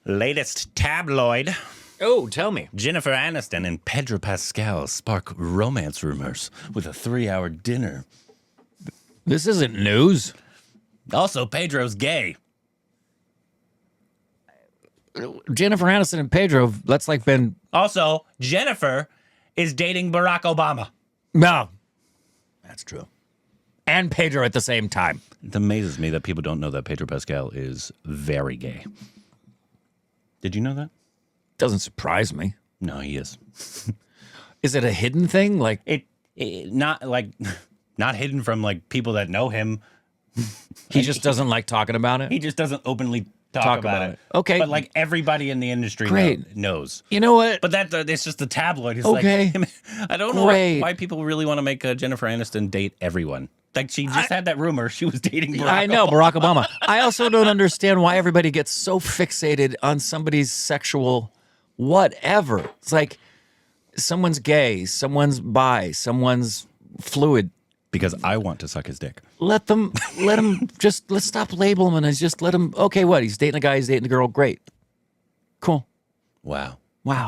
Latest tabloid. Oh, tell me. Jennifer Aniston and Pedro Pascal spark romance rumors with a 3-hour dinner. This isn't news. Also, Pedro's gay. Jennifer Aniston and Pedro, that's like been... Also, Jennifer is dating Barack Obama. No. That's true. And Pedro at the same time. It amazes me that people don't know that Pedro Pascal is very gay. Did you know that? Doesn't surprise me. No, he is. Is it a hidden thing? Like it not hidden from like people that know him. He just doesn't like talking about it? He just doesn't openly talk about it. Okay. But like everybody in the industry knows. You know what? But it's just the tabloid. It's okay. Like, I don't know why people really want to make Jennifer Aniston date everyone. Like she just had that rumor she was dating Barack Obama. Barack Obama. I also don't understand why everybody gets so fixated on somebody's sexual whatever. It's like someone's gay, someone's bi, someone's fluid. Because I want to suck his dick. Let him let's stop labeling him and just let him, okay, what? He's dating a guy, he's dating a girl. Great. Cool. Wow.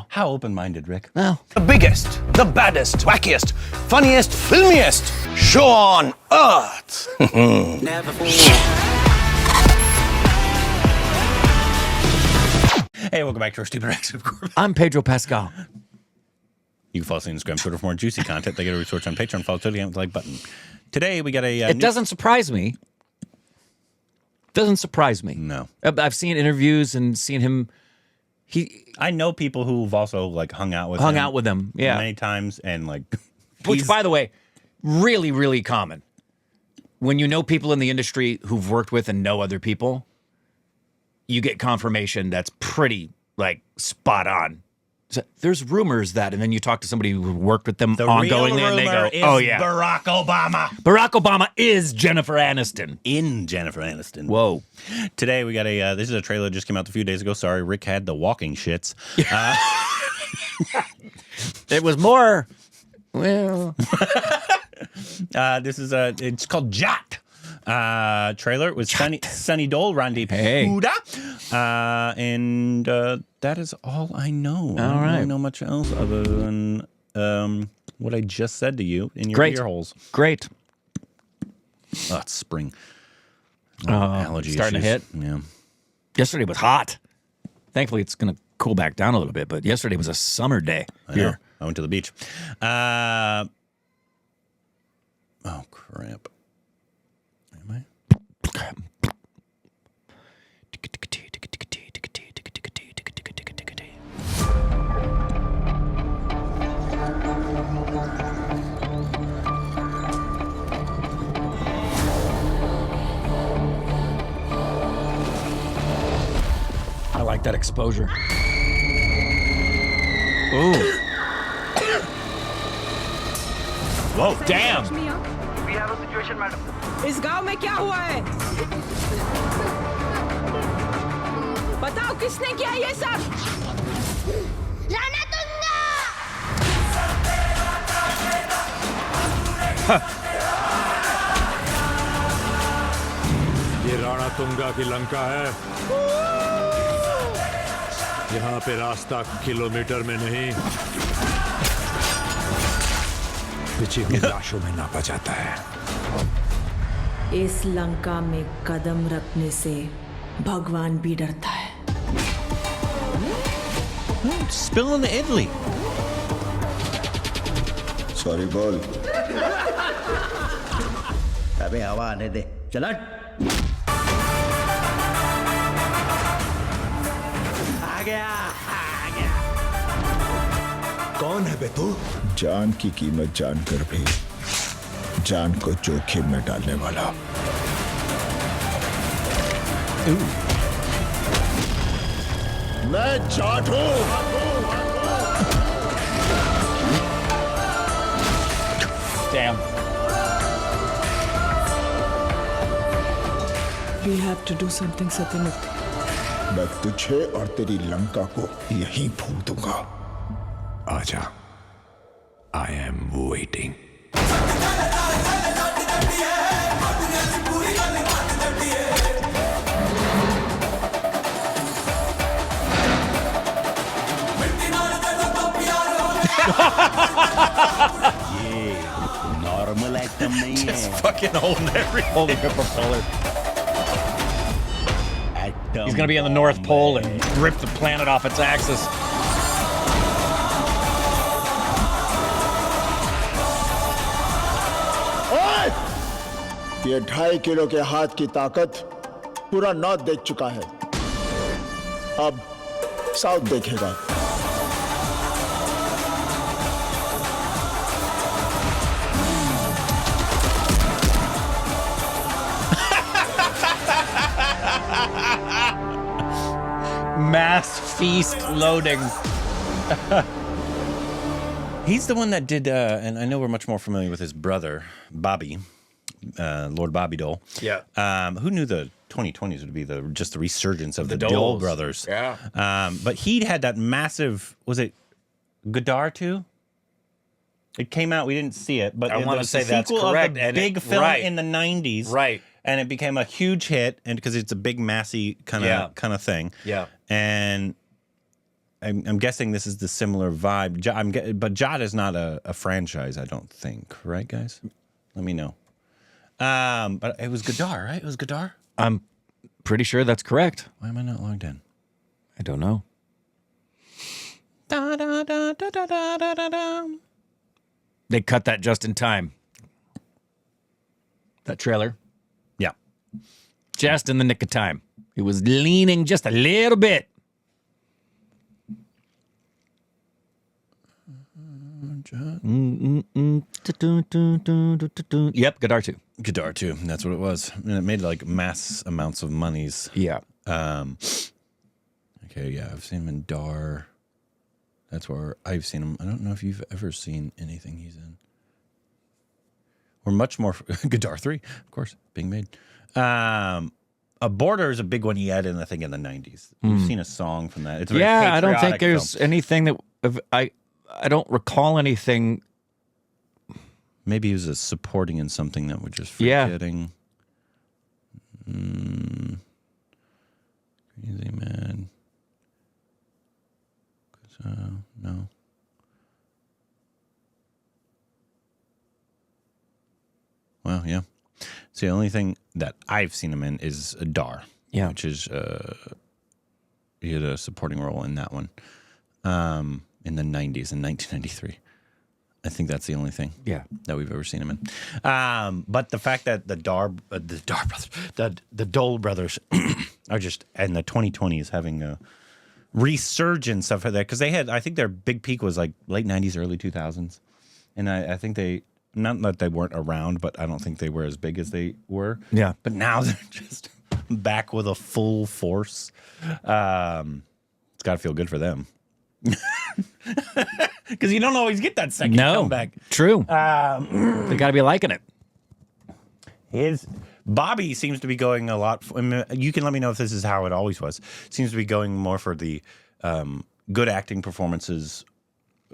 How open-minded, Rick. Well. The biggest, the baddest, wackiest, funniest, filmiest show on earth. Never Hey, welcome back to our stupid reaction of Korbins. I'm Pedro Pascal. You can follow us on Instagram, Twitter for more juicy content. They get a resource on Patreon. Follow totally with the like button. Today we got a. It doesn't surprise me. Doesn't surprise me. No, I've seen interviews and seen him. I know people who've also like hung out with him. Yeah, many times, and like, which by the way, really, really common. When you know people in the industry who've worked with and know other people, you get confirmation that's pretty like spot on. So there's rumors that, and then you talk to somebody who worked with them ongoingly, and they go, "Oh yeah, Barack Obama." Barack Obama is Jennifer Aniston. In Jennifer Aniston. Whoa! Today we got a. This is a trailer that just came out a few days ago. Sorry, Rick had the walking shits. It was more. Well, this is it's called JAAT. Trailer with Sunny Deol, Randeep, Hooda, and that is all I know. I don't really know much else other than what I just said to you in your ear holes. Great. Oh, it's spring. Allergy starting issues. To hit. Yeah. Yesterday was hot. Thankfully, it's going to cool back down a little bit, but yesterday was a summer day here. I went to the beach. Oh, crap. Am I? I like that exposure. Ooh. Whoa, damn. We have a situation, madam. इस गांव में क्या हुआ है? बताओ किसने किया ये सब? ये राणातुंगा की लंका है। यहाँ पे रास्ता किलोमीटर में नहीं, पिछी हुई लाशों में नापा जाता है। इस लंका में कदम रखने से भगवान भी डरता है। Spilling the Italy. Sorry, बोल। अबे हवा आने दे, चला। आ गया। कौन है बे तू? जान की कीमत जानकर भी जान को जोखिम में डालने वाला। मैं जाट हूं। Damn. We have to do something, Satyamurthy. मैं तुझे और तेरी लंका को यहीं फूंक दूंगा। आजा। I am waiting. Normal item नहीं है Fucking holding everything. Holding a propeller. He's going to be in the North Pole and rip the planet off its axis. ये 2.5 किलो के हाथ की ताकत पूरा नॉर्थ देख चुका है, अब साउथ देखेगा। Mass feast loading. He's the one that did, and I know we're much more familiar with his brother, Bobby, Lord Bobby Deol. Yeah. Who knew the 2020s would be just the resurgence of the Deols. Deol brothers? Yeah. But he had that massive, was it Godard too? It came out, we didn't see it, but I want to say that's sequel correct. Of the big film in the 90s. Right. And it became a huge hit, and because it's a big, massy kind of thing. Yeah. And I'm guessing this is the similar vibe. But JAAT is not a franchise, I don't think. Right, guys? Let me know. But it was Godard, right? It was Godard? I'm pretty sure that's correct. Why am I not logged in? I don't know. Da, da, da, da, da, da, da, da, da. They cut that just in time. That trailer. Yeah. Just in the nick of time. It was leaning just a little bit. Yep, Godard 2. Godard too. That's what it was. And it made like mass amounts of monies. Yeah. Okay, yeah, I've seen him in Dar. That's where I've seen him. I don't know if you've ever seen anything he's in. Or much more Godard 3, of course, being made. A Border is a big one he had in, I think, in the 90s. You've seen a song from that. It's a very I don't think patriotic there's film. anything that I don't recall anything. Maybe he was a supporting in something that we're just Yeah. forgetting. Crazy man. No. Well, yeah. So the only thing that I've seen him in is Dar. Yeah. Which is he had a supporting role in that one. In the 90s, in 1993. I think that's the only thing that we've ever seen him in. But the fact that the brothers, the Dole brothers are just, and the 2020s having a resurgence of that, because they had, I think their big peak was like late 90s, early 2000s. And I think they, not that they weren't around, but I don't think they were as big as they were. Yeah. But now they're just back with a full force. It's got to feel good for them. Because you don't always get that second comeback. True. They got to be liking it. Bobby seems to be going a lot. You can let me know if this is how it always was. Seems to be going more for the good acting performances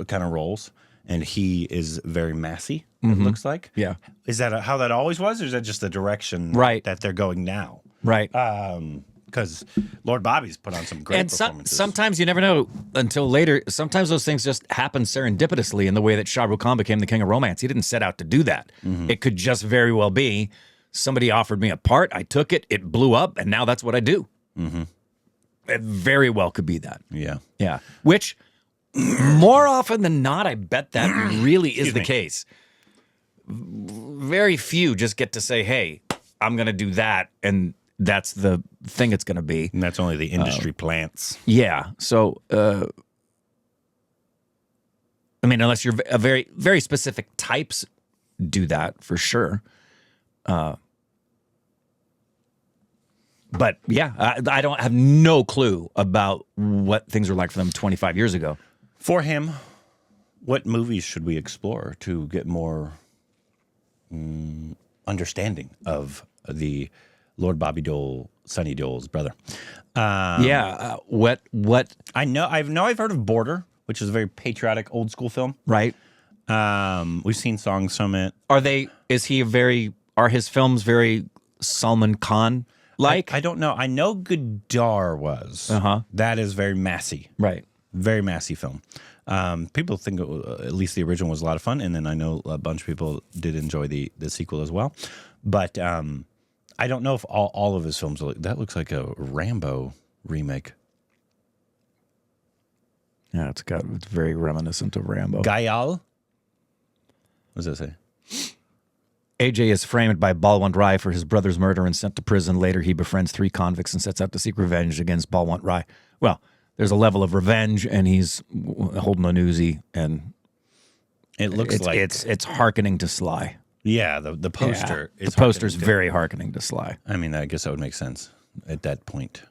kind of roles, and he is very massy. It looks like. Yeah. Is that how that always was, or is that just the direction that they're going now? Right. Because Lord Bobby's put on some great performances. Sometimes you never know until later. Sometimes those things just happen serendipitously in the way that Shah Rukh Khan became the king of romance. He didn't set out to do that. It could just very well be somebody offered me a part, I took it, it blew up, and now that's what I do. It very well could be that. Yeah. Yeah. Which, more often than not, I bet that really is the case. Very few just get to say, hey, I'm going to do that, and that's the thing it's going to be. And that's only the industry plants. Yeah. So, I mean, unless you're a very, very specific types do that for sure. But yeah, I don't have no clue about what things were like for them 25 years ago. For him, what movies should we explore to get more understanding of the Lord Bobby Deol, Sonny Deol's brother? What? I've heard of Border, which is a very patriotic old school film. Right. We've seen songs from it. Are his films very Salman Khan like? I don't know. I know Godard was. Uh-huh. That is very massy. Right. Very massy film. People think at least the original was a lot of fun, and then I know a bunch of people did enjoy the sequel as well. But I don't know if all of his films that looks like a Rambo remake. Yeah, it's very reminiscent of Rambo. Gayal? What does that say? AJ is framed by Balwant Rai for his brother's murder and sent to prison. Later, he befriends 3 convicts and sets out to seek revenge against Balwant Rai. Well, there's a level of revenge, and he's holding an Uzi, and it looks like it's hearkening to Sly. Yeah, the poster. Yeah, the poster's very hearkening to Sly. I mean, I guess that would make sense at that point,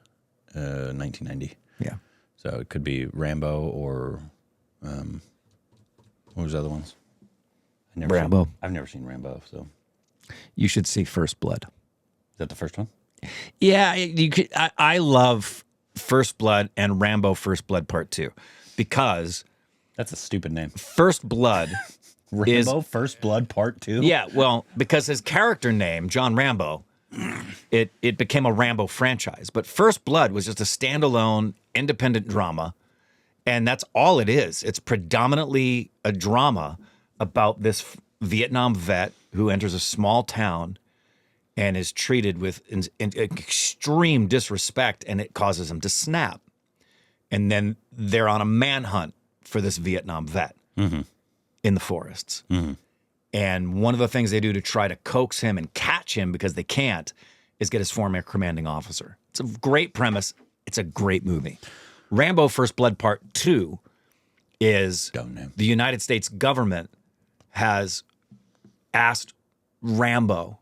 1990. Yeah. So it could be Rambo or what was the other ones? Rambo. I've never seen Rambo, so you should see First Blood. Is that the first one? Yeah, you could. I love First Blood and Rambo First Blood Part 2 because that's a stupid name. First Blood Rambo First Blood Part 2? Yeah, well, because his character name, John Rambo, it became a Rambo franchise. But First Blood was just a standalone independent drama, and that's all it is. It's predominantly a drama about this Vietnam vet who enters a small town and is treated with extreme disrespect, and it causes him to snap. And then they're on a manhunt for this Vietnam vet in the forests. And one of the things they do to try to coax him and catch him, because they can't, is get his former commanding officer. It's a great premise. It's a great movie. Rambo First Blood Part 2 is the United States government has asked Rambo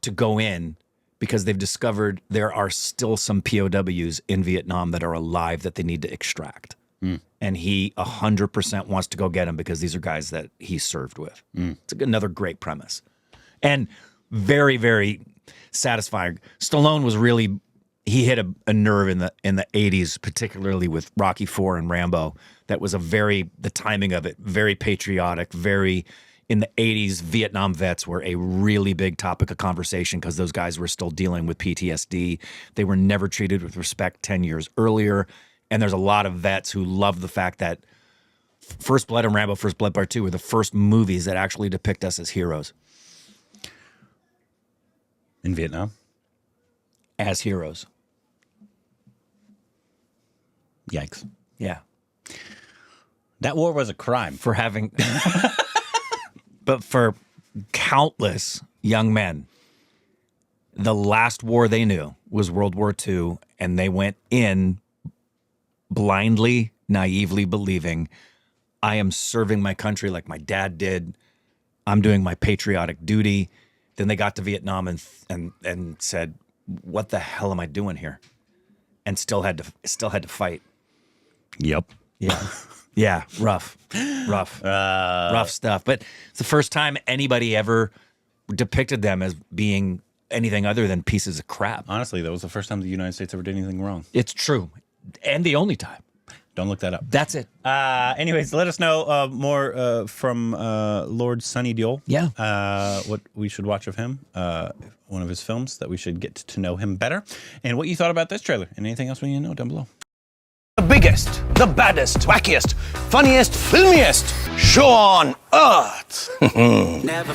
to go in because they've discovered there are still some POWs in Vietnam that are alive that they need to extract. And he 100% wants to go get them because these are guys that he served with. It's another great premise. And very, very satisfying. Stallone was really, he hit a nerve in the 80s, particularly with Rocky IV and Rambo. That was the timing of it, very patriotic, in the 80s, Vietnam vets were a really big topic of conversation because those guys were still dealing with PTSD. They were never treated with respect 10 years earlier. And there's a lot of vets who love the fact that First Blood and Rambo First Blood Part 2 were the first movies that actually depict us as heroes. In Vietnam? As heroes. Yikes. Yeah. That war was a crime. For having... But for countless young men, the last war they knew was World War II, and they went in blindly, naively believing, I am serving my country like my dad did. I'm doing my patriotic duty. Then they got to Vietnam and said, what the hell am I doing here? And still had to fight. Yep. Yeah. Yeah, rough stuff. But it's the first time anybody ever depicted them as being anything other than pieces of crap. Honestly, that was the first time the United States ever did anything wrong. It's true. And the only time. Don't look that up. That's it. Anyways, let us know more from Lord Sonny Deol. Yeah. What we should watch of him, one of his films that we should get to know him better, and what you thought about this trailer, and anything else we need to know down below. The biggest, the baddest, wackiest, funniest, filmiest show on earth. Never